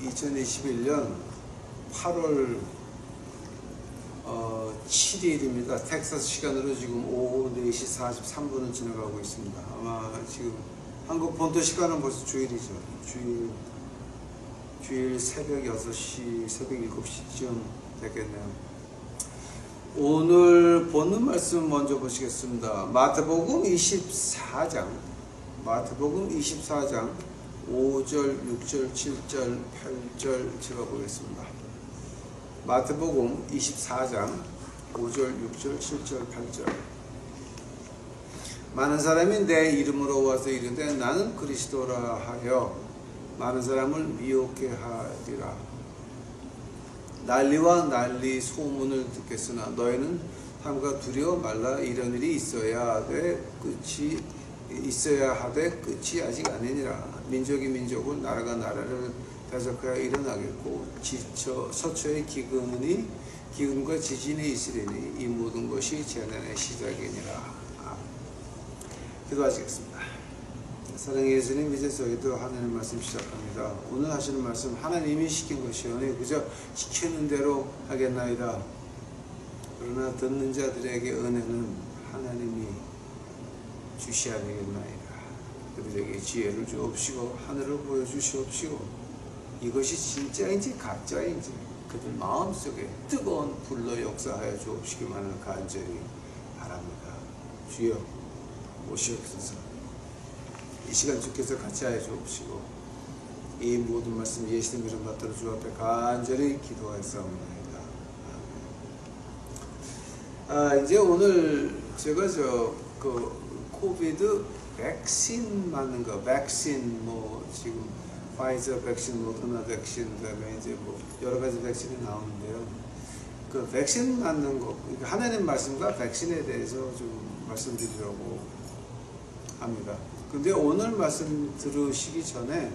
2021년 8월 7일입니다. 텍사스 시간으로 지금 오후 4시 43분을 지나가고 있습니다. 아마 지금 한국 본토 시간은 벌써 주일이죠. 주일 새벽 6시, 새벽 7시쯤 되겠네요. 오늘 본문 말씀 먼저 보시겠습니다. 마태복음 24장 5절, 6절, 7절, 8절 제가 보겠습니다. 마태복음 24장 5절, 6절, 7절, 8절. 많은 사람이 내 이름으로 와서 이르되 나는 그리스도라 하여 많은 사람을 미혹해 하리라. 난리와 난리 소문을 듣겠으나 너희는 삼가 두려워 말라. 이런 일이 있어야 하되 끝이 아직 아니니라. 민족이 민족을 나라가 나라를 대적하여 일어나겠고 서초에 기근과 지진이 있으리니 이 모든 것이 재난의 시작이니라. 기도하시겠습니다. 사랑의 예수님, 이제 저희도 하나님 말씀 시작합니다. 오늘 하시는 말씀 하나님이 시킨 것이오니 그저 시키는 대로 하겠나이다. 그러나 듣는 자들에게 은혜는 하나님이 주셔야 되겠나이다. 그들에게 지혜를 주옵시고 하늘을 보여주시옵시고 이것이 진짜인지 가짜인지 그들 마음속에 뜨거운 불로 역사하여 주옵시기만을 간절히 바랍니다. 주여 오시옵소서. 이 시간 주께서 같이 하여 주옵시고 이 모든 말씀 예수님 이름 받들어 주 앞에 간절히 기도하였사옵나이다. 이제 오늘 제가 코비드 백신 맞는 거, 백신 지금 파이저 백신, 모더나 백신, 그다음에 이제 여러 가지 백신이 나오는데요. 그 백신 맞는 거, 하나님 말씀과 백신에 대해서 좀 말씀드리려고 합니다. 근데 오늘 말씀 들으시기 전에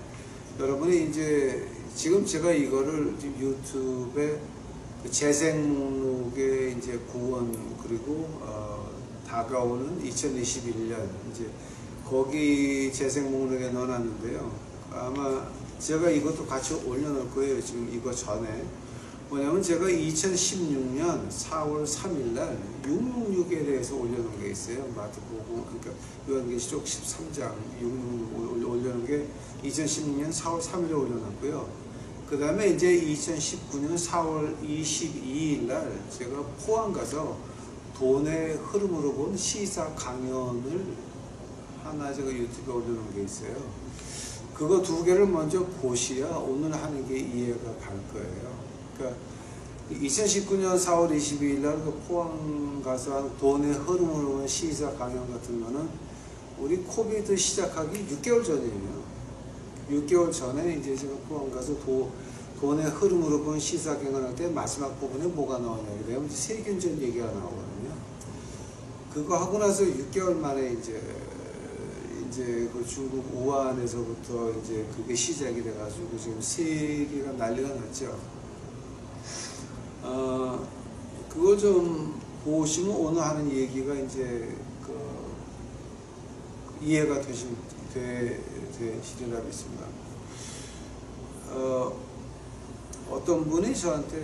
여러분이 이제 지금 제가 이거를 유튜브에 재생 목록에 이제 구원 그리고 다가오는 2021년 이제 거기 재생 목록에 넣어놨는데요. 아마 제가 이것도 같이 올려놓을 거예요. 지금 이거 전에 뭐냐면 제가 2016년 4월 3일날 666에 대해서 올려놓은 게 있어요. 마태복음 그러니까 요한계시록 13장 666 올려놓은 게 2016년 4월 3일에 올려놨고요. 그 다음에 이제 2019년 4월 22일날 제가 포항 가서 돈의 흐름으로 본 시사 강연을 하나 제가 유튜브에 올려놓은 게 있어요. 그거 두 개를 먼저 보셔야 오늘 하는 게 이해가 갈 거예요. 그러니까 2019년 4월 22일 날 그 포항 가서 한 돈의 흐름으로 본 시사 강연 같은 거는 우리 코비드 시작하기 6개월 전이에요. 6개월 전에 이제 제가 포항 가서 돈의 흐름으로 본 시사 강연할 때 마지막 부분에 뭐가 나오냐 그러면 세균전 얘기가 나오거든요. 그거 하고 나서 6개월 만에 이제 그 중국 우한에서부터 이제 그게 시작이 돼가지고 지금 세계가 난리가 났죠. 그걸 좀 보시면 오늘 하는 얘기가 이제 이해가 되시리라 믿습니다. 어떤 분이 저한테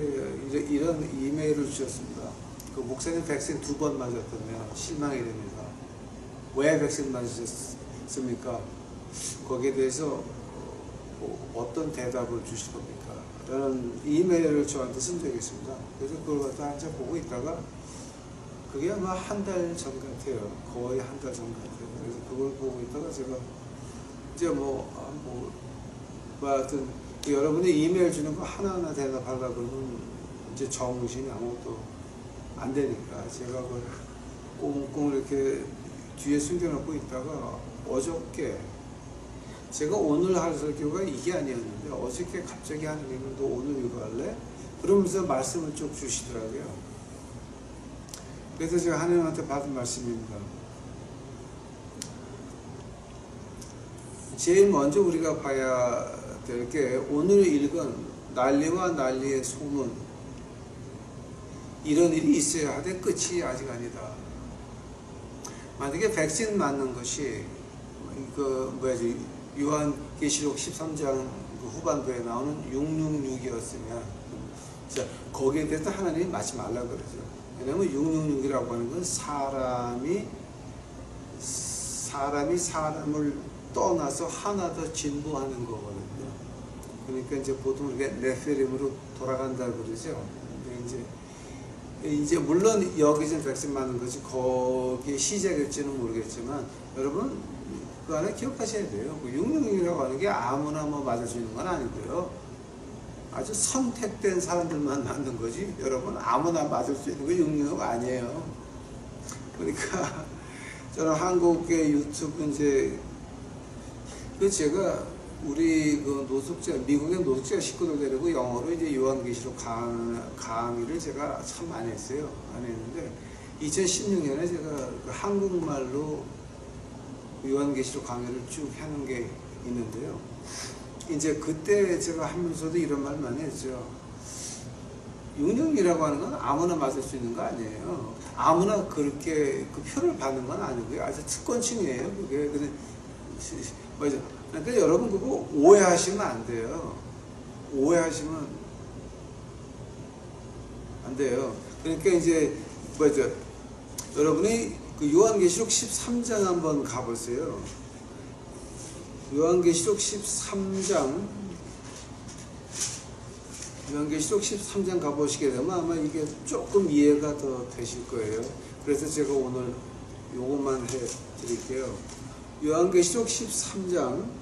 이런 이메일을 주셨습니다. 그 목사님 백신 2번 맞았다며 실망이 됩니다. 왜 백신 맞으셨습니까? 거기에 대해서 어떤 대답을 주실 겁니까? 라는 이메일을 저한테 쓴 적이 있습니다. 그래서 그걸 갖다 한참 보고 있다가 그게 아마 한 달 전 같아요. 거의 한 달 전 같아요. 그래서 그걸 보고 있다가 제가 이제 하여튼 여러분이 이메일 주는 거 하나하나 대답하려고 그러면 이제 정신이 아무것도 안 되니까 제가 그걸 꽁꽁 이렇게 뒤에 숨겨놓고 있다가 어저께 제가 오늘 할 설교가 이게 아니었는데 어저께 갑자기 하나님이 너 오늘 이거 할래? 그러면서 말씀을 쭉 주시더라고요. 그래서 제가 하나님한테 받은 말씀입니다. 제일 먼저 우리가 봐야 될 게 오늘 읽은 난리와 난리의 소문, 이런 일이 있어야 하되 끝이 아직 아니다. 만약에 백신 맞는 것이 요한계시록 13장 그 후반부에 나오는 666이었으면, 자, 거기에 대해서 하나님이 맞지 말라 그러죠. 왜냐면 666이라고 하는 건 사람이 사람을 떠나서 하나 더 진보하는 거거든요. 그러니까 이제 보통 우리가 네피림으로 돌아간다 그러죠. 근데 이제 물론 여기 지금 백신 맞는 것이 거기에 시작일지는 모르겠지만, 여러분 그 안에 기억하셔야 돼요. 666이라고 하는 게 아무나 뭐 맞을 수 있는 건 아니고요. 아주 선택된 사람들만 맞는 거지, 여러분 아무나 맞을 수 있는 거 666 아니에요. 그러니까 저는 한국의 유튜브 이제 그 제가 우리 그 노숙자, 미국의 노숙자 식구들 데리고 영어로 이제 요한계시록 강의를 제가 참 많이 했어요. 많이 했는데 2016년에 제가 그 한국말로 요한계시록 강의를 쭉 하는 게 있는데요. 이제 그때 제가 하면서도 이런 말 많이 했죠. 666이라고 하는 건 아무나 맞을 수 있는 거 아니에요. 아무나 그렇게 그 표를 받는 건 아니고요. 아주 특권층이에요. 그게. 맞아. 그러니까 여러분 그거 오해하시면 안 돼요. 오해하시면 안 돼요. 그러니까 이제 뭐죠? 여러분이 그 요한계시록 13장 한번 가보세요. 요한계시록 13장 가보시게 되면 아마 이게 조금 이해가 더 되실 거예요. 그래서 제가 오늘 요것만 해 드릴게요. 요한계시록 13장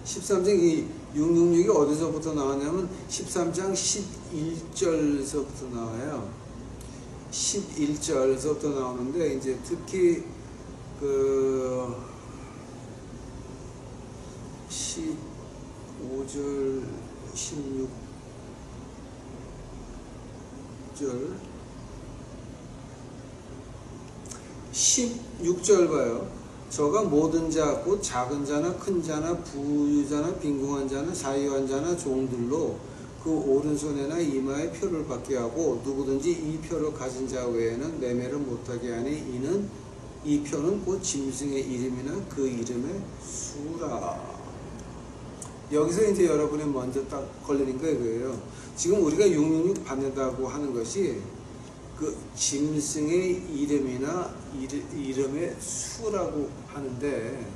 13장 이 666이 어디서부터 나왔냐면 13장 11절서부터 나와요. 11절서부터 나오는데 이제 특히 그 15절 16절 봐요. 저가 모든 자, 곧 작은 자나 큰 자나 부유자나 빈궁한 자나 자유한 자나 종들로 그 오른손에나 이마에 표를 받게 하고 누구든지 이 표를 가진 자 외에는 매매를 못하게 하니 이는 이 표는 곧 짐승의 이름이나 그 이름의 수라. 여기서 이제 여러분이 먼저 딱 걸리는 거 이거예요. 지금 우리가 666 받는다고 하는 것이 그 짐승의 이름이나 이름의 수라고 하는데,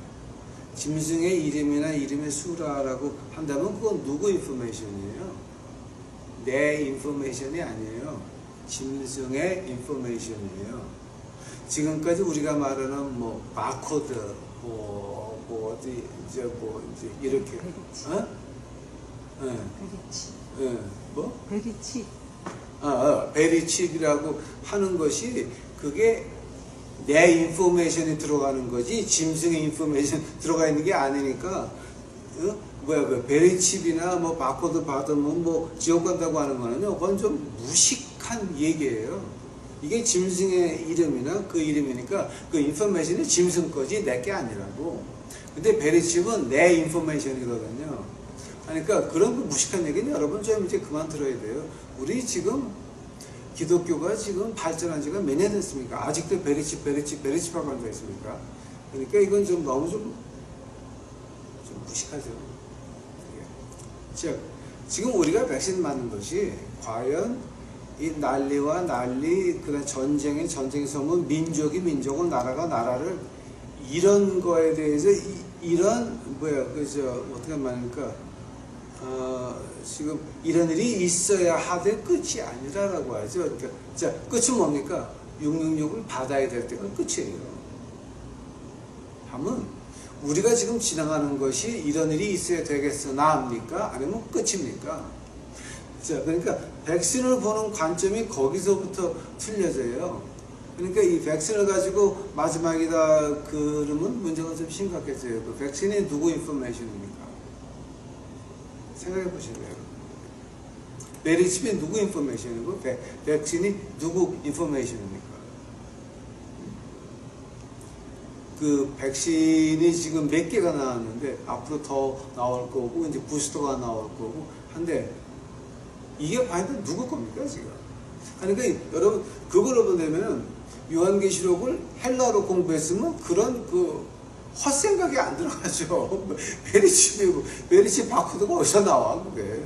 짐승의 이름이나 이름의 수라라고 한다면 그건 누구 인포메이션이에요? 내 인포메이션이 아니에요. 짐승의 인포메이션이에요. 지금까지 우리가 말하는 뭐 바코드, 뭐 어디 이제 이렇게, 어? 네. 네. 뭐? 베리칩. 베리칩이라고 하는 것이 그게 내 인포메이션이 들어가는 거지 짐승의 인포메이션 들어가 있는 게 아니니까. 그 베리칩이나 뭐 바코드 받으면 뭐 지옥 간다고 하는 거는요, 그건 좀 무식한 얘기예요. 이게 짐승의 이름이나 그 이름이니까 그 인포메이션이 짐승 거지 내 게 아니라고. 근데 베리칩은 내 인포메이션이거든요. 그러니까 그런 거 무식한 얘기는 여러분 좀 이제 그만 들어야 돼요. 우리 지금 기독교가 지금 발전한 지가 몇 년 됐습니까? 아직도 베리칩하고 앉아 있습니까? 그러니까 이건 좀 너무 좀 무식하죠. 즉, 지금 우리가 백신 맞는 것이 과연 이 난리와 난리, 그다음 전쟁의 섬은 민족이 민족은 나라가 나라를, 이런 거에 대해서 이런 어떻게 말합니까? 지금 이런 일이 있어야 하되 끝이 아니라라고 하죠. 그러니까 자, 끝은 뭡니까? 666을 받아야 될 때가 끝이에요. 하면 우리가 지금 지나가는 것이 이런 일이 있어야 되겠으나입니까? 아니면 끝입니까? 자, 그러니까 백신을 보는 관점이 거기서부터 틀려져요. 그러니까 이 백신을 가지고 마지막이다 그러면 문제가 좀 심각해져요. 그 백신이 누구 인포메이션입니까? 생각해 보실래요? 베리칩이 누구 인포메이션이고 백신이 누구 인포메이션입니까? 그 백신이 지금 몇 개가 나왔는데 앞으로 더 나올 거고 이제 부스터가 나올 거고 한데 이게 과연 누구 겁니까 지금? 그러니까 여러분 그걸로 보내면은 요한계시록을 헬라어로 공부했으면 그런 그 헛생각이 안 들어가죠. 메리치 바코드가 어디서 나와 그게.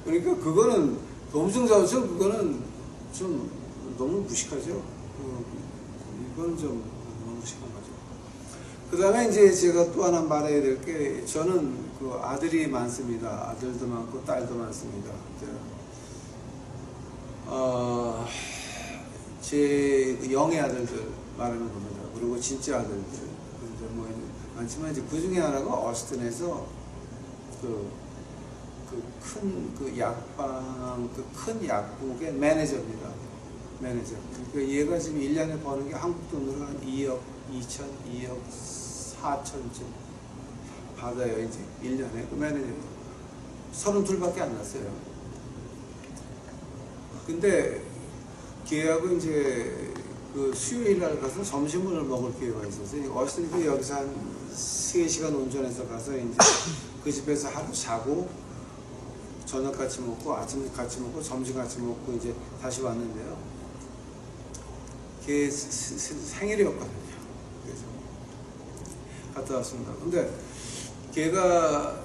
그러니까 그거는 동승자우처 그거는 좀 너무 무식하죠. 이건 좀 너무 무식한 거죠. 그 다음에 이제 제가 또 하나 말해야 될 게, 저는 그 아들이 많습니다. 아들도 많고 딸도 많습니다. 제 영의 아들들 말하는 겁니다. 그리고 진짜 아들들. 근데 뭐 많지만 이제 그 중에 하나가 어스틴에서 큰 약방, 큰 약국의 매니저입니다. 매니저. 그러니까 얘가 지금 1년에 버는 게 한국 돈으로 한 2억 2천, 2억 4천쯤 받아요, 이제. 1년에. 그 매니저. 32밖에 안 났어요. 근데 걔하고 이제 그 수요일 날 가서 점심을 먹을 기회가 있었어요. 어스틴 여기서 한 3시간 운전해서 가서 이제 그 집에서 하루 자고 저녁 같이 먹고 아침 같이 먹고 점심 같이 먹고 이제 다시 왔는데요. 걔 생일이었거든요. 그래서 갔다 왔습니다. 근데 걔가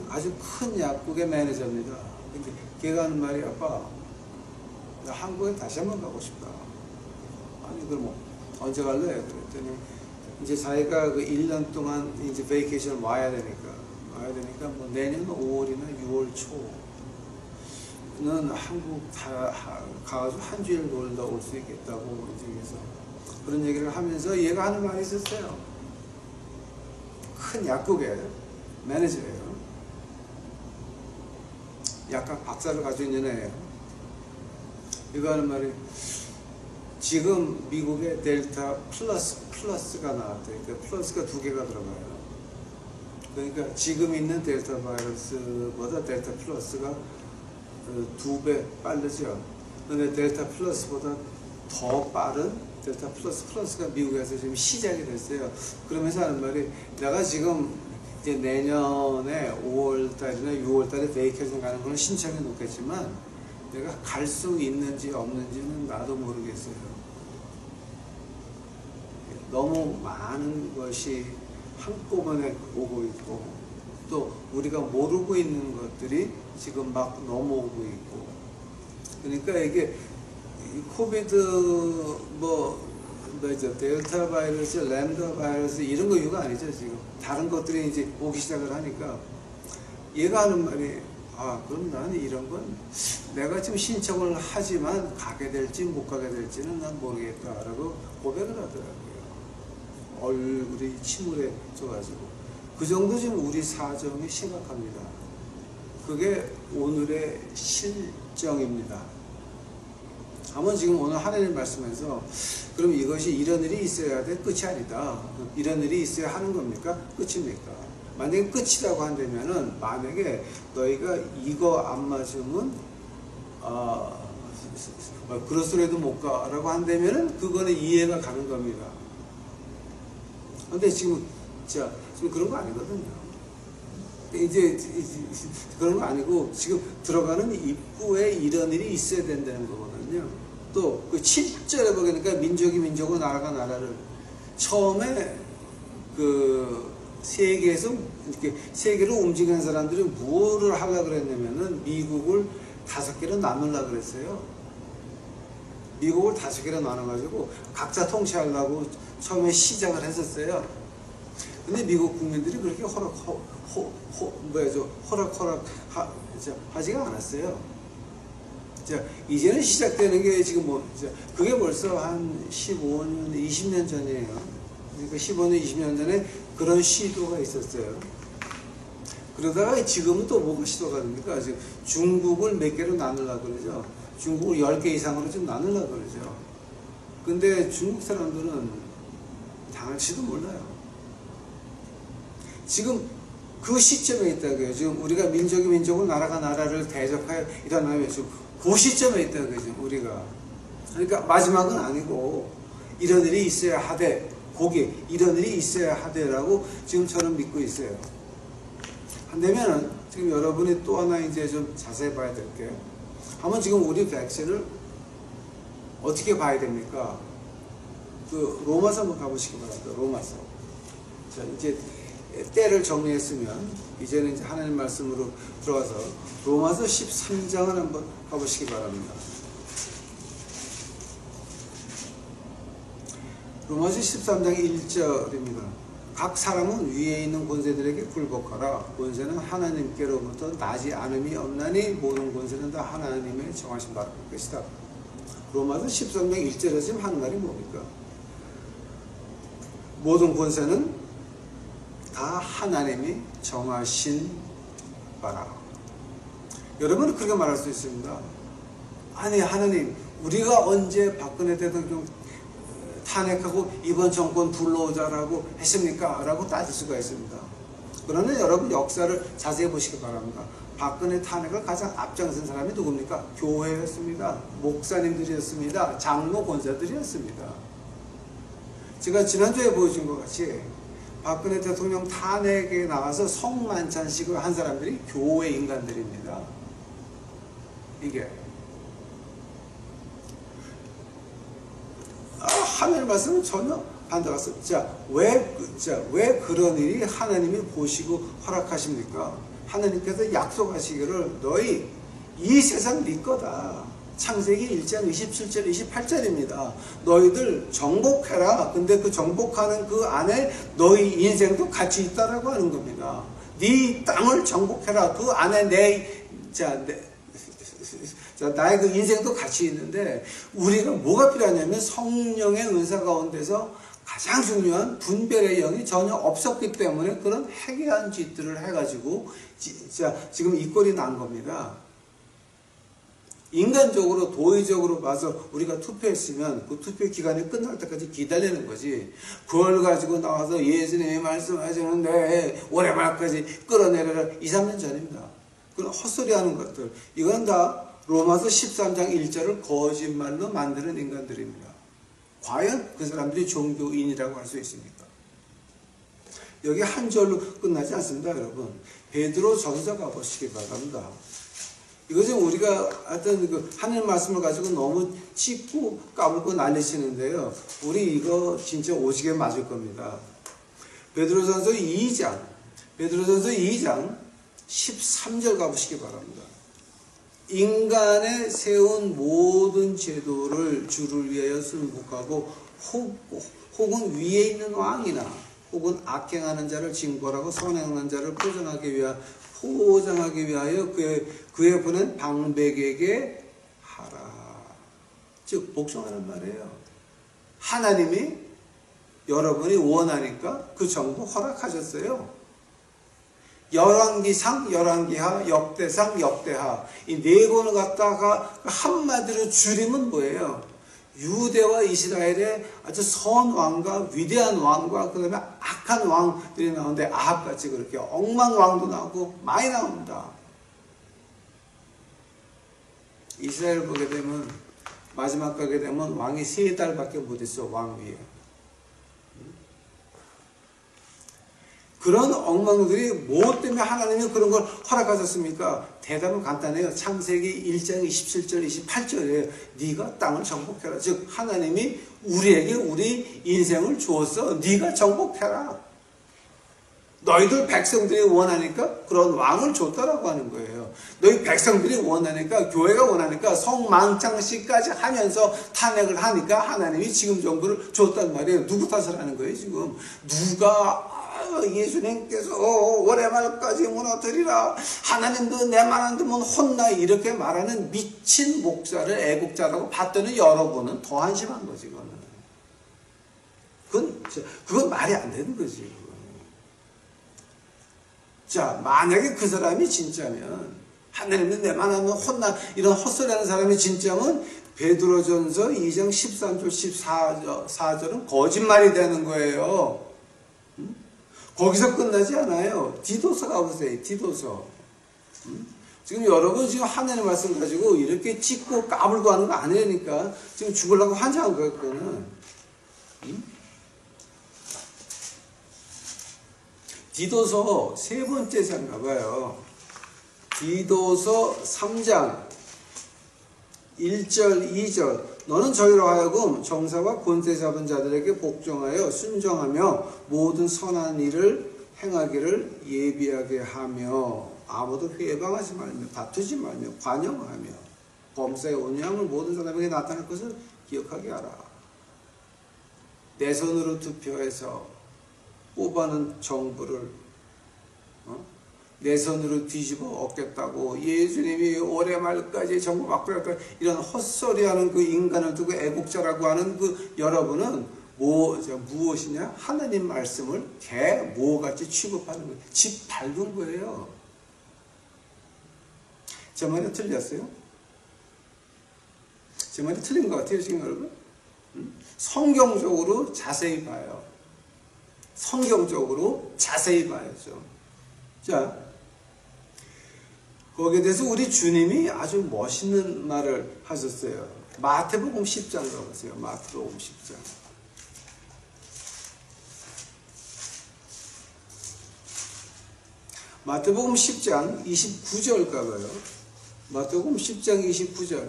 아주 큰 약국의 매니저입니다. 근데 걔가 하는 말이, 아빠, 나 한국에 다시 한번 가고 싶다. 아니, 그럼 언제 갈래? 그랬더니, 이제 자기가 1년 동안 이제 베이케이션을 와야 되니까 뭐 내년 5월이나 6월 초는 한국 가가지고 한 주일 놀다 올 수 있겠다고 이제 그래서 그런 얘기를 하면서 얘가 하는 말이 있었어요. 큰 약국의 매니저예요. 약간 박사를 가지고 있는 애예요. 이거 하는 말이, 지금 미국에 델타 플러스가 나왔대요. 그러니까 플러스가 2개가 들어가요. 그러니까 지금 있는 델타 바이러스보다 델타 플러스가 2배 빠르죠. 근데 델타 플러스보다 더 빠른 델타 플러스가 미국에서 지금 시작이 됐어요. 그러면서 하는 말이, 내가 지금 이제 내년에 5월달이나 6월달에 베이케이션 가는 걸 신청해 놓겠지만 내가 갈 수 있는지 없는지는 나도 모르겠어요. 너무 많은 것이 한꺼번에 오고 있고, 또 우리가 모르고 있는 것들이 지금 막 넘어오고 있고, 그러니까 이게 코비드 뭐죠, 델타 바이러스, 램다 바이러스 이런 거 이유가 아니죠. 지금 다른 것들이 이제 오기 시작을 하니까 얘가 하는 말이, 그럼 나는 이런 건 내가 지금 신청을 하지만 가게 될지 못 가게 될지는 난 모르겠다라고 고백을 하더라고요. 얼굴이 침울해져가지고. 그 정도 지금 우리 사정이 심각합니다. 그게 오늘의 실정입니다. 한번 지금 오늘 하나님 말씀에서, 그럼 이것이 이런 일이 있어야 돼? 끝이 아니다. 이런 일이 있어야 하는 겁니까? 끝입니까? 만약에 끝이라고 한다면은, 만약에 너희가 이거 안 맞으면 그로스로도 못 가라고 한다면은 그거는 이해가 가는 겁니다. 근데 지금 그런 거 아니거든요. 이제 그런 거 아니고, 지금 들어가는 입구에 이런 일이 있어야 된다는 거거든요. 또 그 7절에 보니까 민족이 민족을, 나라가 나라를, 처음에 그 세계에서 이렇게 세계로 움직이는 사람들이 뭐를 하려고 그랬냐면은 미국을 5개로 나누려고 그랬어요. 미국을 5개로 나눠가지고 각자 통치하려고 처음에 시작을 했었어요. 근데 미국 국민들이 그렇게 하지가 않았어요. 자, 이제는 시작되는 게 지금 그게 벌써 한 15년, 20년 전이에요. 그러니까 15년, 20년 전에 그런 시도가 있었어요. 그러다가 지금은 또 뭐가 시도가 됩니까? 지금 중국을 몇 개로 나누려고 그러죠. 중국을 10개 이상으로 좀 나누려고 그러죠. 근데 중국 사람들은 당할지도 몰라요. 지금 그 시점에 있다고요. 지금 우리가 민족이 민족을, 나라가 나라를 대적하여 일어나면 지금 그 시점에 있다고요. 지금 우리가. 그러니까 마지막은 아니고, 이런 일이 있어야 하되, 이런 일이 있어야 하되라고 지금 저는 믿고 있어요. 한다면은 지금 여러분이 또 하나 이제 좀 자세히 봐야 될 게, 한번 지금 우리 백신을 어떻게 봐야 됩니까? 그 로마서 한번 가보시기 바랍니다. 로마서. 자, 이제 때를 정리했으면 이제는 이제 하나님 말씀으로 들어가서 로마서 13장을 한번 가보시기 바랍니다. 로마서 13장 1절입니다. 각 사람은 위에 있는 권세들에게 굴복하라. 권세는 하나님께로부터 나지 않음이 없나니 모든 권세는 다 하나님의 정하신 바를 것이다. 로마서 13장 1절에서 지금 하는 말이 뭡니까? 모든 권세는 다 하나님이 정하신 바라. 여러분은 그렇게 말할 수 있습니다. 아니 하나님, 우리가 언제 박근혜 대통령 탄핵하고 이번 정권 불러오자라고 했습니까? 라고 따질 수가 있습니다. 그러나 여러분 역사를 자세히 보시기 바랍니다. 박근혜 탄핵을 가장 앞장선 사람이 누굽니까? 교회였습니다. 목사님들이었습니다. 장로 권사들이었습니다. 제가 지난주에 보여준 것 같이 박근혜 대통령 탄핵에 나가서 성만찬식을 한 사람들이 교회 인간들입니다. 이게 하나님 말씀은 전혀 반대가 습니다. 왜 그런 일이 하나님이 보시고 허락하십니까? 하나님께서 약속하시기를 너희 이 세상 네 거다. 창세기 1장 27절 28절입니다. 너희들 정복해라. 근데 그 정복하는 그 안에 너희 인생도 같이 있다라고 하는 겁니다. 네 땅을 정복해라. 그 안에 나의 그 인생도 같이 있는데 우리가 뭐가 필요하냐면 성령의 은사 가운데서 가장 중요한 분별의 영이 전혀 없었기 때문에 그런 해괴한 짓들을 해가지고 지금 이 꼴이 난 겁니다. 인간적으로 도의적으로 봐서 우리가 투표했으면 그 투표 기간이 끝날 때까지 기다리는 거지. 그걸 가지고 나와서 예수님이 말씀하시는데 올해 말까지 끌어내려라. 2, 3년 전입니다. 그런 헛소리하는 것들, 이건 다 로마서 13장 1절을 거짓말로 만드는 인간들입니다. 과연 그 사람들이 종교인이라고 할 수 있습니까? 여기 한 절로 끝나지 않습니다, 여러분. 베드로 전서 가보시기 바랍니다. 이것은 우리가 하여튼 그 하나님 말씀을 가지고 너무 찢고 까불고 난리치는데요. 우리 이거 진짜 오지게 맞을 겁니다. 베드로전서 2장 13절 가보시기 바랍니다. 인간의 세운 모든 제도를 주를 위하여 순복하고 혹은 위에 있는 왕이나 혹은 악행하는 자를 징벌하고 선행하는 자를 포장하기 위하여 그의 보낸 방백에게 하라. 즉 복종하는 말이에요. 하나님이 여러분이 원하니까 그 정도 허락하셨어요. 열왕기상, 열왕기하, 역대상, 역대하, 이 네 권을 갖다가 한마디로 줄이면 뭐예요? 유대와 이스라엘의 아주 선왕과 위대한 왕과 그 다음에 악한 왕들이 나오는데 아합같이 그렇게 억만왕도 나오고 많이 나옵니다. 이스라엘 보게 되면 마지막 가게 되면 왕이 3달밖에 못 있어. 왕 위에. 그런 엉망들이 뭐 때문에 하나님이 그런 걸 허락하셨습니까? 대답은 간단해요. 창세기 1장 27절 28절에 네가 땅을 정복해라. 즉 하나님이 우리에게 우리 인생을 주었어. 네가 정복해라. 너희들 백성들이 원하니까 그런 왕을 줬다라고 하는 거예요. 너희 백성들이 원하니까, 교회가 원하니까 성망창식까지 하면서 탄핵을 하니까 하나님이 지금 정부를 줬단 말이에요. 누구 탓을 하는 거예요 지금? 누가 예수님께서 올해 말까지 무너뜨리라, 하나님도 내 말 안 듣면 혼나, 이렇게 말하는 미친 목사를 애국자라고 봤더니 여러분은 더 한심한 거지. 그건 말이 안 되는 거지. 자, 만약에 그 사람이 진짜면, 하나님도 내 말 안 듣면 혼나, 이런 헛소리하는 사람이 진짜면 베드로전서 2장 13절 14절은 거짓말이 되는 거예요. 거기서 끝나지 않아요. 디도서 가보세요. 디도서. 지금 여러분 지금 하나님 말씀 가지고 이렇게 찢고 까불고 하는 거 아니니까 지금 죽으려고 환장한 거예요. 그거는. 디도서 3번째 장 가봐요. 디도서 3장 1절, 2절 너는 저희로 하여금 정사와 권세 잡은 자들에게 복종하여 순종하며 모든 선한 일을 행하기를 예비하게 하며 아무도 회방하지 말며 다투지 말며 관용하며 범사의 온유함을 모든 사람에게 나타낼 것을 기억하게 하라. 내 손으로 투표해서 뽑아낸 정부를 내 손으로 뒤집어 얻겠다고 예수님이 올해 말까지 정부 바꾸겠다 이런 헛소리하는 그 인간을 두고 애국자라고 하는 그 여러분은 무엇이냐? 하나님 말씀을 개모같이 취급하는 거예요. 집 밟은 거예요. 제 말이 틀렸어요? 제 말이 틀린 것 같아요 지금 여러분? 성경적으로 자세히 봐요. 성경적으로 자세히 봐야죠. 자, 거기에 대해서 우리 주님이 아주 멋있는 말을 하셨어요. 마태복음 10장 가보세요. 마태복음 10장. 마태복음 10장 29절 가봐요. 마태복음 10장 29절.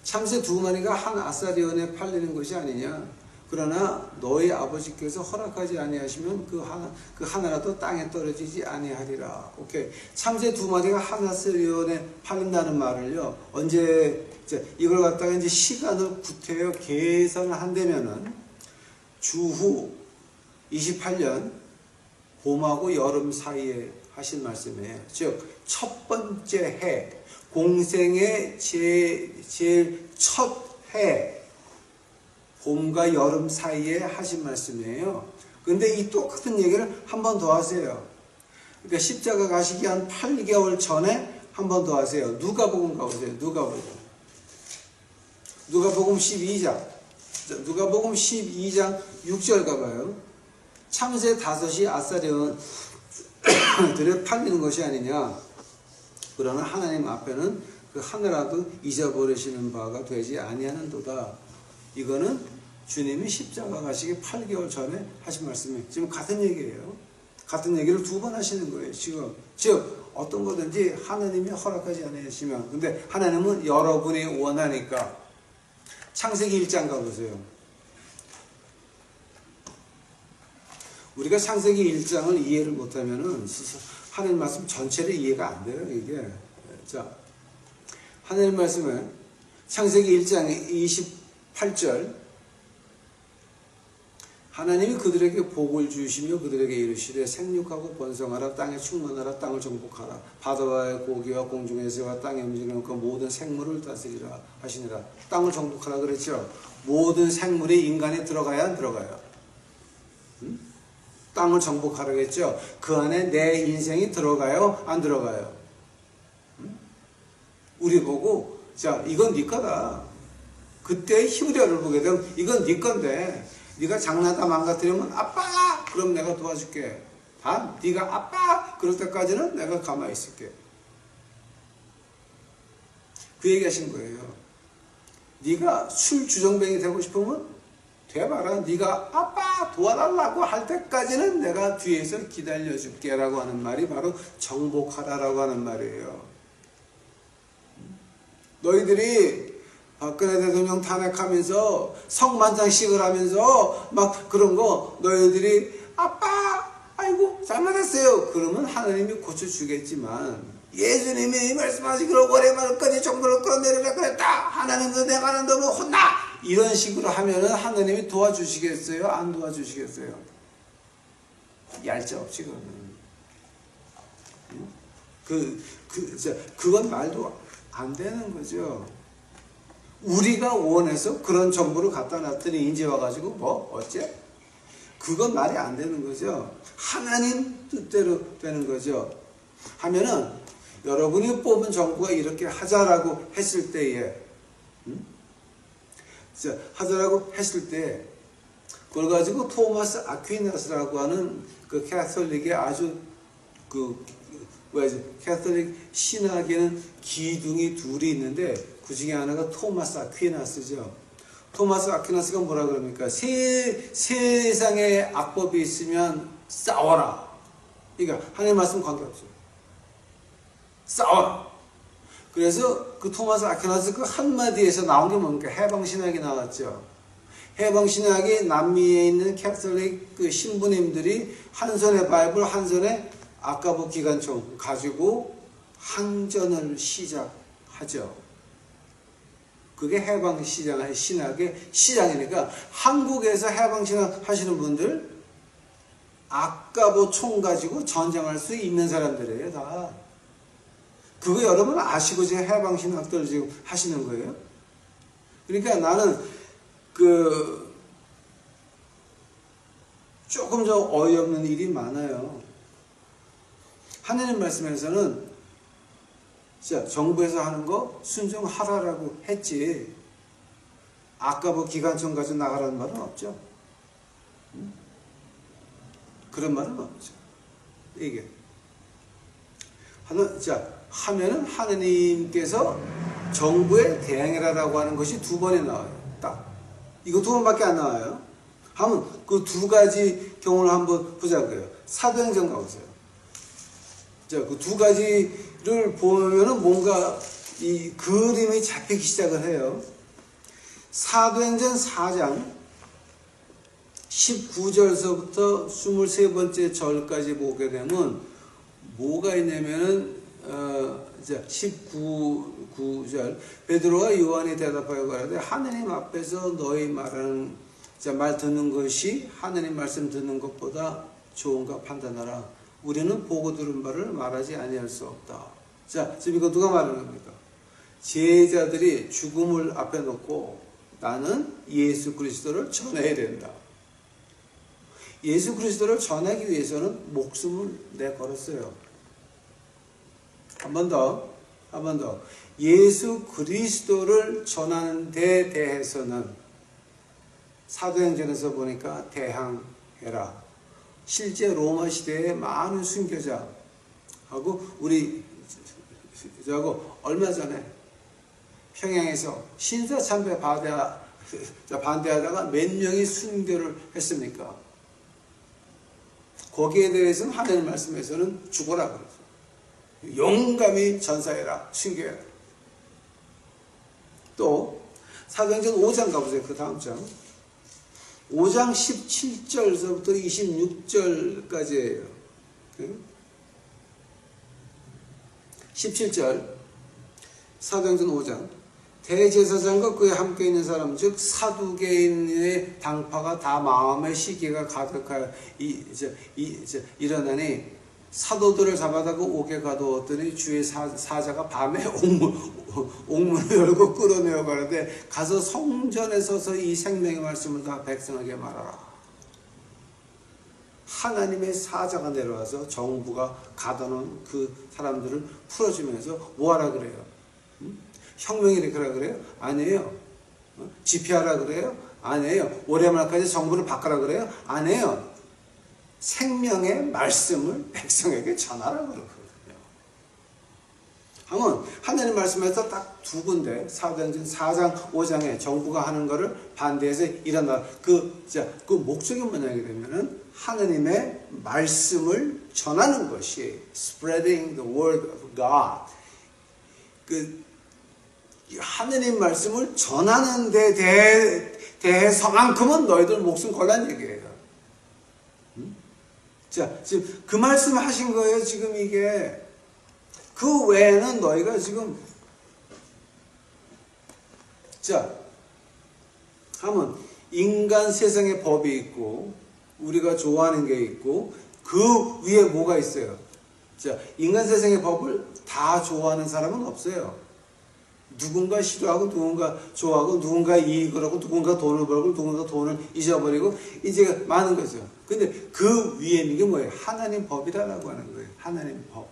참새 두 마리가 한 아사리온에 팔리는 것이 아니냐. 그러나 너희 아버지께서 허락하지 아니하시면 그 하나라도 땅에 떨어지지 아니하리라. 오케이. 참새 두 마리가 한 아사리온에 팔린다는 말을요. 언제 이걸 갖다가 이제 시간을 구태여 계산을 한다면은 주후 28년 봄하고 여름 사이에 하신 말씀이에요. 즉 첫 번째 해 공생의 제일 첫 해 봄과 여름 사이에 하신 말씀이에요. 근데 이 똑같은 얘기를 한 번 더 하세요. 그러니까 십자가 가시기 한 8개월 전에 한 번 더 하세요. 누가복음 가보세요. 누가복음 12장. 누가복음 12장 6절 가봐요. 참새 5이 아사리온들에 팔리는 것이 아니냐. 그러나 하나님 앞에는 그 하나라도 잊어버리시는 바가 되지 아니하는도다. 이거는 주님이 십자가 가시기 8개월 전에 하신 말씀이에요. 지금 같은 얘기예요. 같은 얘기를 두 번 하시는 거예요. 지금 즉 어떤 거든지 하나님이 허락하지 않으시면, 근데 하나님은 여러분이 원하니까. 창세기 1장 가보세요. 우리가 창세기 1장을 이해를 못하면은 하나님 말씀 전체를 이해가 안 돼요, 이게. 자, 하나님 말씀은 창세기 1장 28절. 하나님이 그들에게 복을 주시며 그들에게 이르시되 생육하고 번성하라, 땅에 충만하라, 땅을 정복하라, 바다와의 고기와 공중의 새와 땅에 움직이는 그 모든 생물을 다스리라 하시니라. 땅을 정복하라 그랬죠. 모든 생물이 인간에 들어가야 안 들어가요? 땅을 정복하라 그랬죠. 그 안에 내 인생이 들어가요? 안 들어가요? 우리 보고 자, 이건 네 거다. 그때 히브리어를 보게 되면 이건 네 건데 네가 장난다 망가뜨리면 아빠! 그럼 내가 도와줄게. 단 네가 아빠! 그럴 때까지는 내가 가만히 있을게. 그 얘기 하신 거예요. 네가 술 주정뱅이 되고 싶으면 돼봐라. 네가 아빠 도와달라고 할 때까지는 내가 뒤에서 기다려줄게 라고 하는 말이 바로 정복하라라고 하는 말이에요. 너희들이 박근혜 대통령 탄핵하면서 성만장식을 하면서 막 그런 거 너희들이 아빠 아이고 잘못했어요 그러면 하나님이 고쳐주겠지만, 예수님이 말씀하시기로 올해 말까지 정부를 끌어내리라 그랬다, 하나님도 내가 하는 놈은 혼나, 이런 식으로 하면은 하나님이 도와주시겠어요? 안 도와주시겠어요? 얄짤없지 그거는. 그건 말도 안 되는 거죠. 우리가 원해서 그런 정보를 갖다 놨더니 이제 와가지고 뭐 어째? 그건 말이 안 되는 거죠. 하나님 뜻대로 되는 거죠. 하면은 여러분이 뽑은 정부가 이렇게 하자라고 했을 때에 하자라고 했을 때 그걸 가지고 토마스 아퀴나스라고 하는 그 캐톨릭의 아주 캐톨릭 신학에는 기둥이 둘이 있는데 그 중에 하나가 토마스 아퀴나스죠. 토마스 아퀴나스가 뭐라 그럽니까? 세상에 악법이 있으면 싸워라. 그러니까 하나님 말씀 관계없어요. 싸워라. 그래서 그 토마스 아퀴나스 그 한마디에서 나온 게 뭡니까? 해방신학이 나왔죠. 해방신학이 남미에 있는 캐톨릭 그 신부님들이 한 손에 바이블, 한 손에 아까보 기관총 가지고 항전을 시작하죠. 그게 해방신학의 시작이니까 한국에서 해방신학 하시는 분들 아까보 총 가지고 전쟁할 수 있는 사람들이에요, 다. 그거 여러분 아시고 지금 해방신학들 지금 하시는 거예요? 그러니까 나는 조금 좀 어이없는 일이 많아요. 하나님 말씀에서는 진짜 정부에서 하는 거 순종하라라고 했지. 아까 뭐 기관총 가지고 나가라는 말은 없죠. 그런 말은 없죠. 이게 하면은 하느님께서 정부에 대항해라라고 하는 것이 2번에 나와요. 딱 이거 2번밖에 안 나와요. 하면 그 2가지 경우를 한번 보자고요. 사도행전 가보세요. 자, 그 2가지를 보면은 뭔가 이 그림이 잡히기 시작을 해요. 사도행전 4장 19절서부터 23번째 절까지 보게 되면 뭐가 있냐면은 19절 베드로와 요한이 대답하여 가라되 하느님 앞에서 너희 말하는 말 듣는 것이 하느님 말씀 듣는 것보다 좋은가 판단하라. 우리는 보고 들은 바를 말하지 아니할 수 없다. 자, 지금 이거 누가 말하는 겁니까? 제자들이 죽음을 앞에 놓고 나는 예수 그리스도를 전해야 된다. 예수 그리스도를 전하기 위해서는 목숨을 내걸었어요. 한 번 더. 예수 그리스도를 전하는 데 대해서는 사도행전에서 보니까 대항해라. 실제 로마 시대의 많은 순교자하고 우리 저하고 얼마 전에 평양에서 신사참배 반대하다가 몇 명이 순교를 했습니까? 거기에 대해서는 하나님 말씀에서는 죽어라 그러죠. 용감히 전사해라, 순교해라. 또 사도행전 5장 가보세요. 그 다음 장 5장 17절서부터 26절까지예요. 17절 사도행전 5장 대제사장과 그에 함께 있는 사람 즉 사두개인의 당파가 다 마음의 시기가 가득하여 일어나니 사도들을 잡아다가 옥에 가두었더니 주의 사자가 밤에 옥문을 열고 끌어내어 가는데 가서 성전에 서서 이 생명의 말씀을 다 백성에게 말하라. 하나님의 사자가 내려와서 정부가 가둬놓은 그 사람들을 풀어주면서 뭐하라 그래요? 혁명 일으키라 그래요? 아니에요. 집회하라 그래요? 아니에요. 올해 말까지 정부를 바꾸라 그래요? 아니에요. 생명의 말씀을 백성에게 전하라 그러거든요. 하면 하나님 말씀에서 딱 2군데 사도행전 4장 5장에 정부가 하는 거를 반대해서 일어나 그 목적이 뭐냐게 되면은 하나님의 말씀을 전하는 것이 spreading the word of God. 그 하나님 말씀을 전하는 데 대해서만큼은 너희들 목숨 걸란 얘기예요. 자, 지금 그 말씀 하신 거예요, 지금 이게. 그 외에는 너희가 지금, 하면, 인간 세상의 법이 있고, 우리가 좋아하는 게 있고, 그 위에 뭐가 있어요? 자, 인간 세상의 법을 다 좋아하는 사람은 없어요. 누군가 싫어하고, 누군가 좋아하고, 누군가 이익을 하고, 누군가 돈을 벌고, 누군가 돈을 잊어버리고, 이제 많은 거죠. 근데 그 위에 있는 게 뭐예요? 하나님 법이라고 하는 거예요. 하나님 법.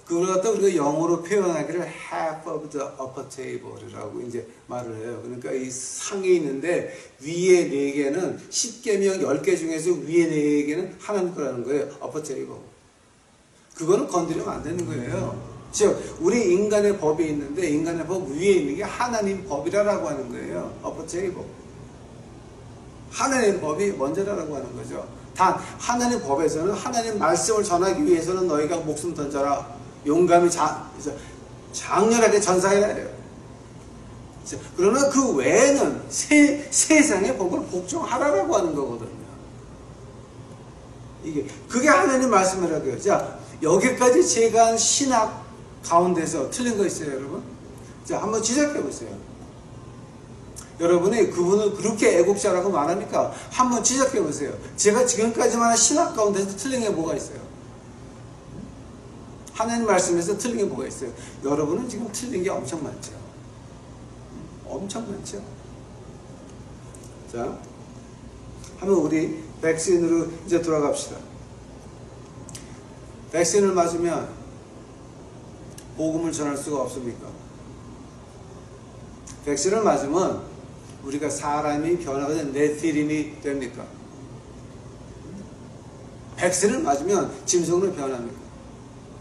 그걸 갖다 우리가 영어로 표현하기를 half of the upper table이라고 이제 말을 해요. 그러니까 이 상에 있는데 위에 4개는 10계명 10개 중에서 위에 4개는 하나님 거라는 거예요. upper table. 그거는 건드리면 안 되는 거예요. 즉 우리 인간의 법이 있는데 인간의 법 위에 있는 게 하나님 법이라고 하는 거예요. upper table. 하나님 법이 먼저라고 하는 거죠. 단 하나님 법에서는 하나님 말씀을 전하기 위해서는 너희가 목숨 던져라. 용감히 장렬하게 전사해야 돼요. 그러나 그 외에는 세상의 법을 복종하라라고 하는 거거든요. 그게 하나님 말씀이라고요. 자, 여기까지 제가 한 신학 가운데서 틀린 거 있어요, 여러분? 자, 한번 지적해 보세요. 여러분이 그분을 그렇게 애국자라고 말하니까 한번 지적해 보세요. 제가 지금까지만 한 신학 가운데서 틀린 게 뭐가 있어요? 하나님 말씀에서 틀린 게 뭐가 있어요? 여러분은 지금 틀린 게 엄청 많죠. 엄청 많죠. 자, 한번 우리 백신으로 이제 돌아갑시다. 백신을 맞으면 복음을 전할 수가 없습니까? 백신을 맞으면 우리가 사람이 변화가 네피림이 됩니까? 백신을 맞으면 짐승으로 변합니까?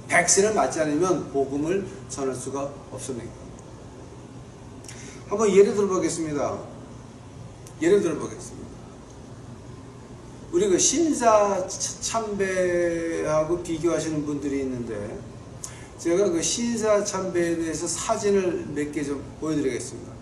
백신을 맞지 않으면 복음을 전할 수가 없습니까? 한번 예를 들어보겠습니다. 예를 들어보겠습니다. 우리 그 신사 참배하고 비교하시는 분들이 있는데, 제가 그 신사 참배에 대해서 사진을 몇 개 좀 보여드리겠습니다.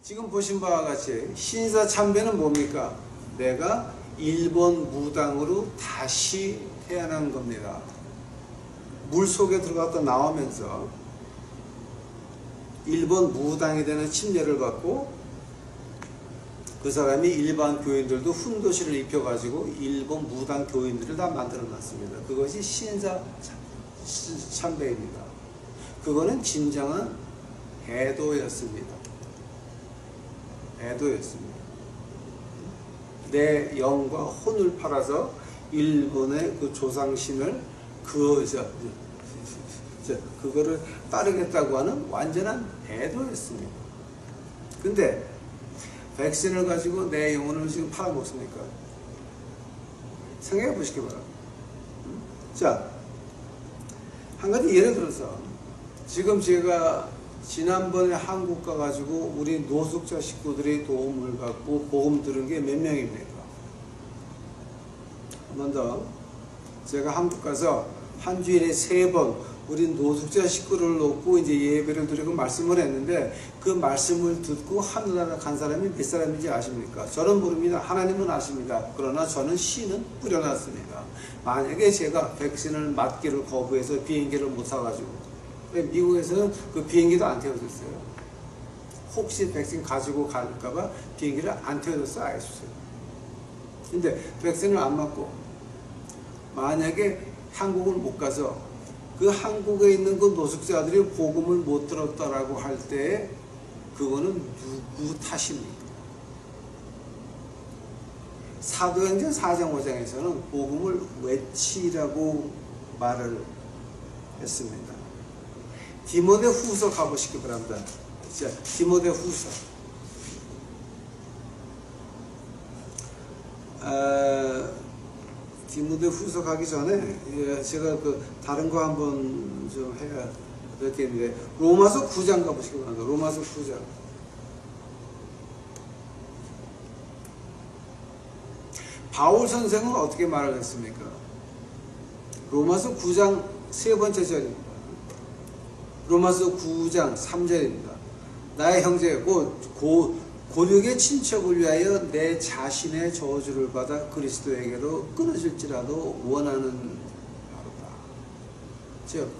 지금 보신 바와 같이 신사 참배는 뭡니까? 내가 일본 무당으로 다시 태어난 겁니다. 물 속에 들어갔다 나오면서 일본 무당에 대한 침례를 받고, 그 사람이 일반 교인들도 훈도시를 입혀가지고 일본 무당 교인들을 다 만들어 놨습니다. 그것이 신사 참배입니다. 그거는 진정한 애도였습니다. 애도였습니다. 내 영과 혼을 팔아서 일본의 그 조상신을 그거를 따르겠다고 하는 완전한 애도였습니다. 근데 백신을 가지고 내 영혼을 지금 팔아먹습니까? 생각해 보시기 바랍니다. 자, 한 가지 예를 들어서, 지금 제가 지난번에 한국 가가지고 우리 노숙자 식구들의 도움을 받고 복음 들은 게 몇 명입니까? 한 번 더. 제가 한국 가서 한 주일에 3번 우리 노숙자 식구를 놓고 이제 예배를 드리고 말씀을 했는데, 그 말씀을 듣고 하늘나라 간 사람이 몇 사람인지 아십니까? 저는 모릅니다. 하나님은 아십니다. 그러나 저는 씨는 뿌려놨습니다. 만약에 제가 백신을 맞기를 거부해서 비행기를 못 사가지고, 미국에서는 그 비행기도 안 태워줬어요. 혹시 백신 가지고 갈까봐 비행기를 안 태워줬어, 알겠어요. 근데 백신을 안 맞고 만약에 한국을 못 가서 그 한국에 있는 그 노숙자들이 복음을 못 들었다라고 할 때, 그거는 누구 탓입니까? 사도행전 4장 5장에서는 복음을 외치라고 말을 했습니다. 디모데 후서 가보시기 바랍니다. 자, 디모데 후서. 디모데 후서 가기 전에 제가 그 다른 거 한번 좀 해야 되겠는데, 로마서 9장 가보시기 바랍니다. 로마서 9장. 바울 선생은 어떻게 말을 했습니까? 로마서 9장 3번째 절입니다. 로마서 9장 3절입니다. 나의 형제 고륙의 친척을 위하여 내 자신의 저주를 받아 그리스도에게로 끊어질지라도 원하는 바로다. 즉,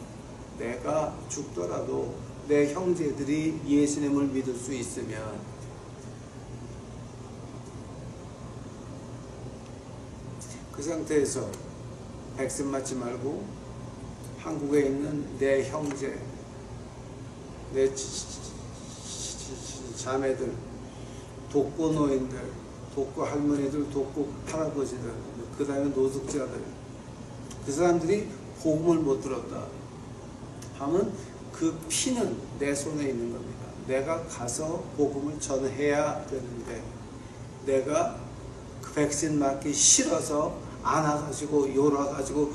내가 죽더라도 내 형제들이 예수님을 믿을 수 있으면, 그 상태에서 백신 맞지 말고 한국에 있는 내 형제, 내 자매들, 독거 노인들, 독거 할머니들, 독거 할아버지들, 그 다음에 노숙자들, 그 사람들이 복음을 못 들었다 하면 그 피는 내 손에 있는 겁니다. 내가 가서 복음을 전해야 되는데, 내가 그 백신 맞기 싫어서 안아가지고 yor어가지고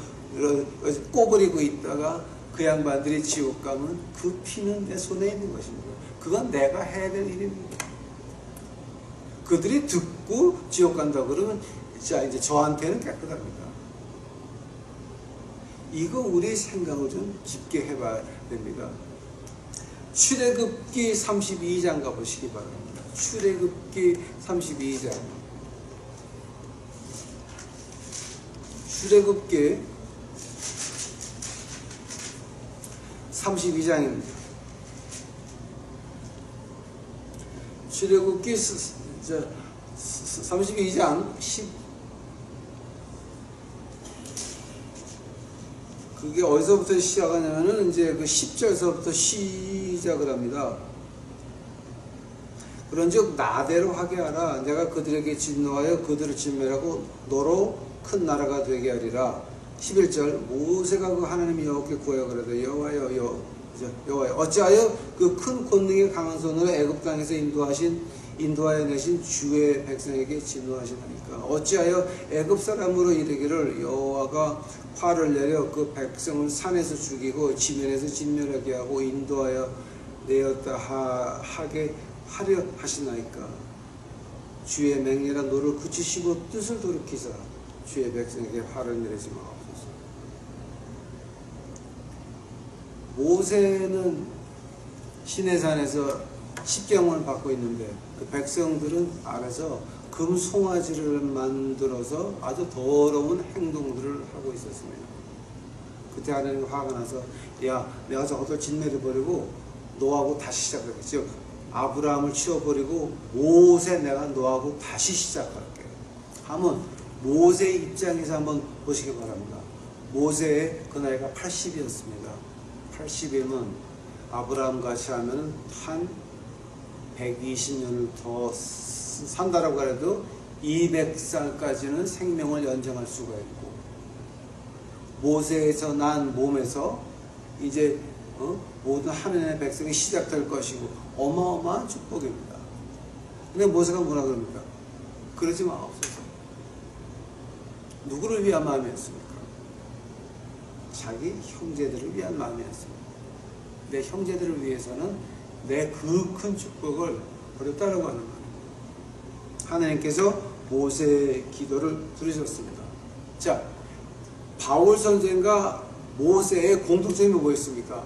꼬부리고 있다가 그 양반들이 지옥 가면 그 피는 내 손에 있는 것입니다. 그건 내가 해야 될 일입니다. 그들이 듣고 지옥 간다고 그러면 자 이제 저한테는 깨끗합니다. 이거 우리 생각을 좀 깊게 해봐야 됩니다. 출애굽기 32장 가보시기 바랍니다. 출애굽기 32장. 출애굽기 32장입니다. 출애굽기 32장 10 그게 어디서부터 시작하냐면은 이제 그 10절서부터 시작을 합니다. 그런즉 나대로 하게 하라. 내가 그들에게 진노하여 그들을 진멸하고 너로 큰 나라가 되게 하리라. 11절 모세가 그 하나님 여호와께 구하여 그러되 여호와여 어찌하여 그 큰 권능의 강한 손으로 애굽 땅에서 인도하여 내신 주의 백성에게 진노하시나이까. 어찌하여 애굽 사람으로 이르기를 여호와가 화를 내려 그 백성을 산에서 죽이고 지면에서 진멸하게 하고 인도하여 내었다 하게 하려 하시나이까. 주의 맹렬한 노를 그치시고 뜻을 돌이키사 주의 백성에게 화를 내리지 마옵소서. 모세는 시내산에서 십계명을 받고 있는데 그 백성들은 알아서 금송아지를 만들어서 아주 더러운 행동들을 하고 있었습니다. 그때 하나님 화가 나서 야 내가 저것들 진멸해버리고 너하고 다시 시작하겠지. 아브라함을 치워버리고 모세 내가 너하고 다시 시작할게 하면 모세 입장에서 한번 보시기 바랍니다. 모세의 그 나이가 80이었습니다. 80이면 아브라함 같이 하면 한 120년을 더 산다라고 해도 200살까지는 생명을 연장할 수가 있고 모세에서 난 몸에서 이제 모든 하나님의 백성이 시작될 것이고 어마어마한 축복입니다. 근데 모세가 뭐라 그럽니까? 그러지 마옵소서. 누구를 위한 마음이었습니까? 자기 형제들을 위한 마음이었습니다. 내 형제들을 위해서는 내 그 큰 축복을 버렸다라고 하는 거예요. 하나님께서 모세의 기도를 들으셨습니다. 자, 바울 선생과 모세의 공통점이 뭐였습니까?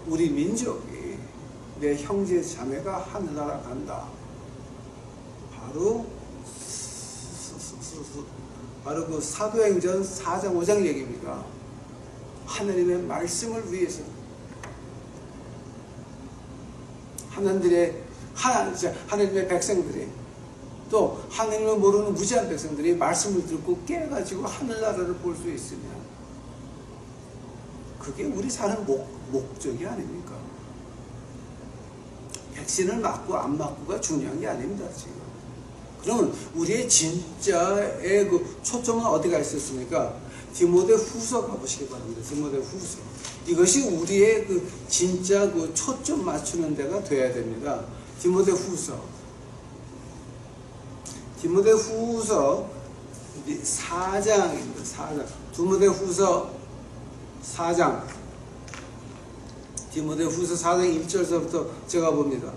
우리 민족이 내 형제 자매가 하늘나라 간다. 바로 그 사도행전 4장 5장 얘기입니다. 하나님의 말씀을 위해서 하나님의 백성들이 또 하나님을 모르는 무지한 백성들이 말씀을 듣고 깨가지고 하늘나라를 볼 수 있으면 그게 우리 사는 목적이 아닙니까? 백신을 맞고 안 맞고가 중요한 게 아닙니다. 지금. 그러면 우리의 진짜의 그 초점은 어디가 있었습니까? 디모데 후서 가보시기 바랍니다. 디모데 후서. 이것이 우리의 그 진짜 그 초점 맞추는 데가 돼야 됩니다. 디모데 후서. 디모데 후서 4장입니다. 4장. 디모데 후서 4장. 디모데 후서 4장 1절서부터 제가 봅니다.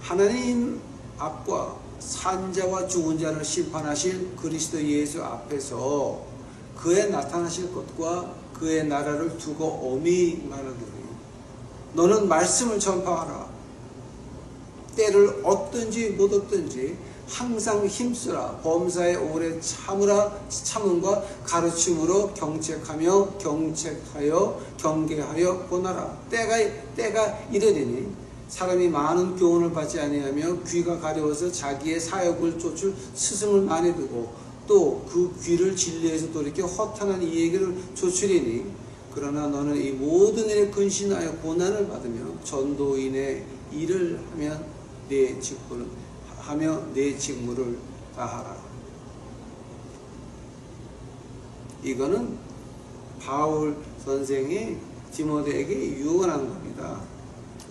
하나님 앞과 산자와 죽은 자를 심판하실 그리스도 예수 앞에서 그의 나타나실 것과 그의 나라를 두고 엄히 말하노니 너는 말씀을 전파하라. 때를 얻든지 못 얻든지 항상 힘쓰라. 범사에 오래 참음과 가르침으로 경책하여 경계하여 권하라. 때가 이르리니 사람이 많은 교훈을 받지 아니하며 귀가 가려워서 자기의 사욕을 쫓을 스승을 많이 두고 또 그 귀를 진리에서 돌이켜 허탄한 이 얘기를 좇으리니 그러나 너는 이 모든 일에 근신하여 고난을 받으며 전도인의 일을 하며 내 직무를 다하라. 이거는 바울 선생이 디모데에게 유언한 겁니다.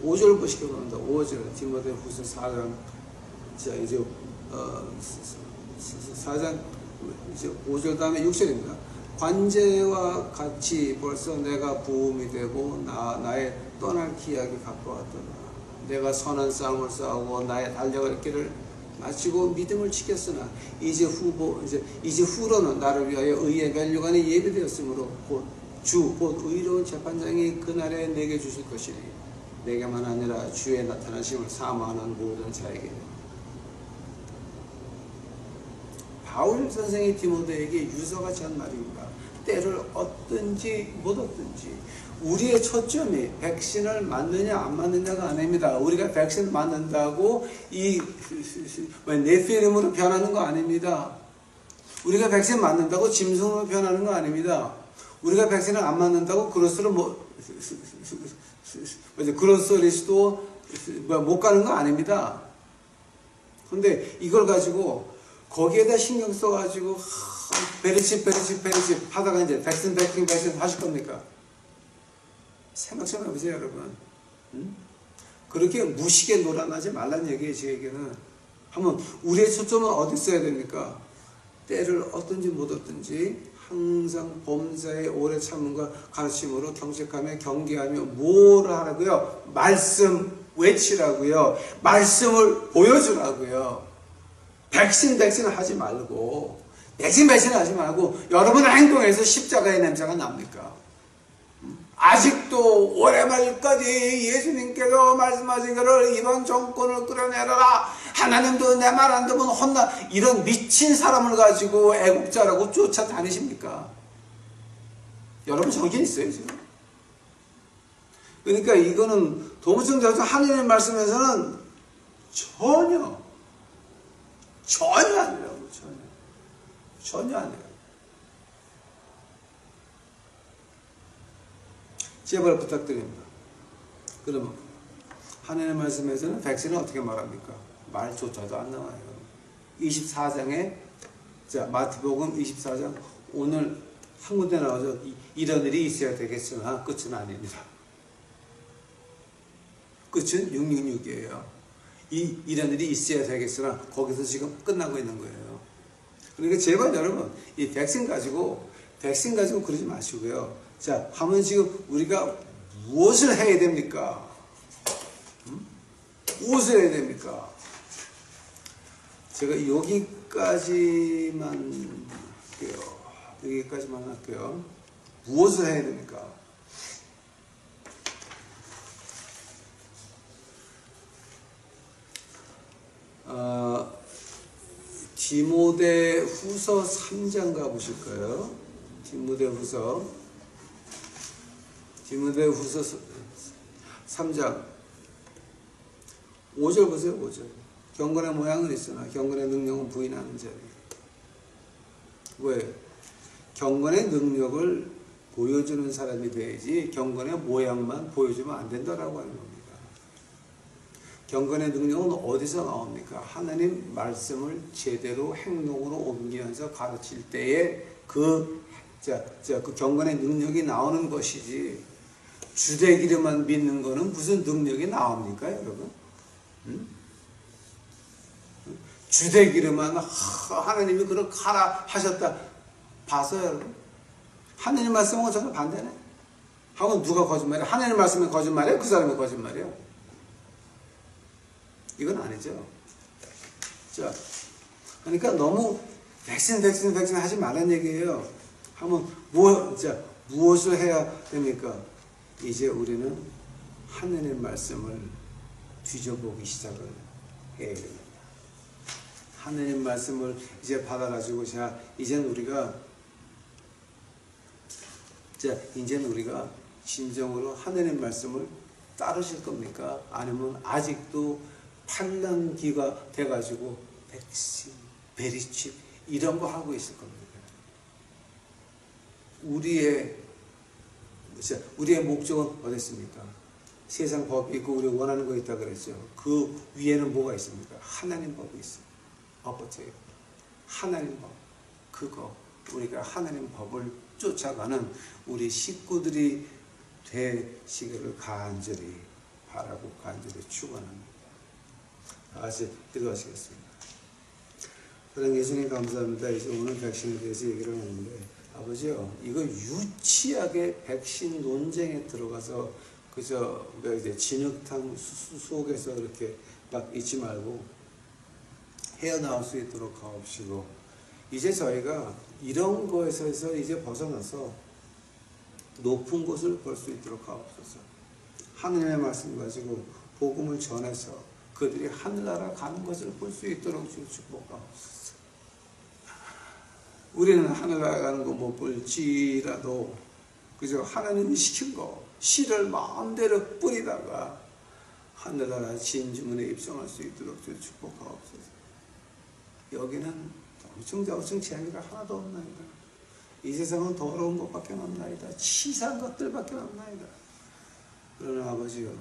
5절 보시기 바랍니다. 5절 디모데 후서 4장. 자 이제 4장 이제 5절 다음에 6절입니다. 관제와 같이 벌써 내가 부음이 되고 나의 떠날 기약이 가까웠더라. 내가 선한 싸움을 싸우고 나의 달려갈 길을 마치고 믿음을 지켰으나 이제 후로는 나를 위하여 의의 면류관이 예비되었으므로 곧 의로운 재판장이 그날에 내게 주실 것이니 내게만 아니라 주의 나타나심을 사모하는 모든 자에게. 바울 선생이 디모데에게 유서같이 한 말입니다. 때를 얻든지 못 얻든지 우리의 초점이 백신을 맞느냐 안 맞느냐가 아닙니다. 우리가 백신 맞는다고 이 네피림으로 변하는 거 아닙니다. 우리가 백신 맞는다고 짐승으로 변하는 거 아닙니다. 우리가 백신을 안 맞는다고 그로스리스도 못 가는 거 아닙니다. 근데 이걸 가지고 거기에다 신경 써가지고 베리칩 하다가 이제 백신 하실 겁니까? 생각 좀 해보세요, 여러분. 그렇게 무식에 놀아나지 말란 얘기예요, 제 얘기는. 한번 우리의 초점은 어디 있어야 됩니까? 때를 얻든지 못 얻든지 항상 범사의 오래 참음과 가르침으로 경책하며 경계하며 뭐라 하라고요? 말씀 외치라고요. 말씀을 보여주라고요. 백신을 하지 말고 백신을 하지 말고 여러분의 행동에서 십자가의 냄새가 납니까? 아직도 오래말까지 예수님께서 말씀하신 것을 이번 정권을 끌어내려라, 하나님도 내 말 안 듣면 혼나, 이런 미친 사람을 가지고 애국자라고 쫓아다니십니까? 여러분 정신 있어요 지금? 그러니까 이거는 도무성자에서 하나님의 말씀에서는 전혀 아니라고. 전혀 아니에요. 제발 부탁드립니다. 그러면 하나님의 말씀에서는 백신은 어떻게 말합니까? 말조차도 안 나와요. 24장에 마태복음 24장 오늘 한 군데 나와서 이런 일이 있어야 되겠으나 끝은 아닙니다. 끝은 666이에요. 이런 일이 있어야 되겠으나 거기서 지금 끝나고 있는 거예요. 그러니까 제발 여러분 이 백신 가지고 그러지 마시고요. 자, 하면 지금 우리가 무엇을 해야 됩니까? 무엇을 해야 됩니까? 제가 여기까지만 할게요. 무엇을 해야 됩니까? 디모데 후서 3장 가보실까요? 디모데 후서 3장 5절 보세요. 5절. 경건의 모양은 있으나 경건의 능력은 부인하는 자리. 왜? 경건의 능력을 보여주는 사람이 돼야지 경건의 모양만 보여주면 안 된다라고 하는 겁니다. 경건의 능력은 어디서 나옵니까? 하나님 말씀을 제대로 행동으로 옮기면서 가르칠 때에 그 경건의 능력이 나오는 것이지, 주대기름만 믿는 거는 무슨 능력이 나옵니까, 여러분? 주대기름만 하나님이 그렇게 하라 하셨다 봤어요, 여러분? 하나님 말씀은 전혀 반대네. 하면 누가 거짓말이야? 하나님 말씀은 거짓말이에요? 그 사람이 거짓말이에요? 이건 아니죠. 자, 그러니까 너무 백신 하지 말란 얘기예요. 하면 무엇을 해야 됩니까? 이제 우리는 하나님의 말씀을 뒤져보기 시작을 해야 됩니다. 하나님 말씀을 이제 받아가지고 이제는 우리가 진정으로 하나님 말씀을 따르실 겁니까? 아니면 아직도 팔랑귀가 돼가지고 백신, 베리칩 이런 거 하고 있을 겁니다. 우리의 목적은 어디 있습니까? 세상 법이 있고 우리 원하는 거 있다 그랬죠. 그 위에는 뭐가 있습니까? 하나님 법이 있어요. 어때요? 하나님 법. 그거 우리가 하나님 법을 쫓아가는 우리 식구들이 되시기를 간절히 바라고 간절히 축원합니다. 다시 기도하시겠습니다. 그런 예수님 감사합니다. 이제 오늘 백신에 대해서 얘기를 하는데, 아버지요, 이거 유치하게 백신 논쟁에 들어가서 그저 이제 진흙탕 속에서 이렇게 막 있지 말고 헤어나올 수 있도록 하옵시고, 이제 저희가 이런 거에서 이제 벗어나서 높은 곳을 볼 수 있도록 하옵소서. 하느님의 말씀 가지고 복음을 전해서 그들이 하늘나라 가는 것을 볼 수 있도록 주 축복하옵소서. 우리는 하늘나라 가는 거 못 볼지라도 그저 하나님이 시킨 거 씨를 마음대로 뿌리다가 하늘나라 진주문에 입성할 수 있도록 주 축복하옵소서. 여기는 우청좌우청 재미가 하나도 없나이다. 이 세상은 더러운 것밖에 없나이다. 치사한 것들밖에 없나이다. 그러나 아버지요,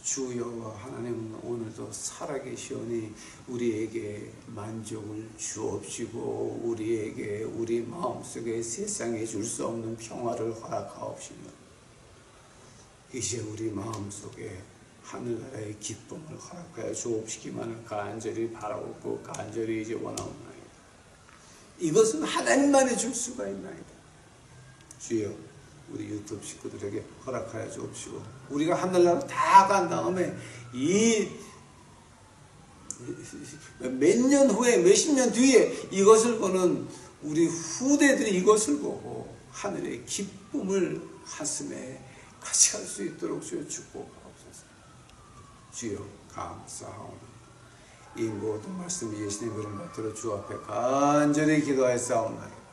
주 여호와 하나님은 오늘도 살아계시오니 우리에게 만족을 주옵시고 우리에게 우리 마음속에 세상에 줄 수 없는 평화를 허락하옵시며 이제 우리 마음속에 하늘나라의 기쁨을 허락하여 주옵시기만을 간절히 바라옵고 간절히 이제 원하옵나이다. 이것은 하나님만이 줄 수가 있나이다. 주여, 우리 유튜브 식구들에게 허락하여 주옵시고 우리가 하늘나라 다 간 다음에 이 몇 년 후에 몇십 년 뒤에 이것을 보는 우리 후대들이 이것을 보고 하늘의 기쁨을 가슴에 같이 갈 수 있도록 주여 축복하옵소서. 주여 감사하오니 이 모든 말씀 예수님의 이름을 받들어 주 앞에 간절히 기도하였사옵나이다.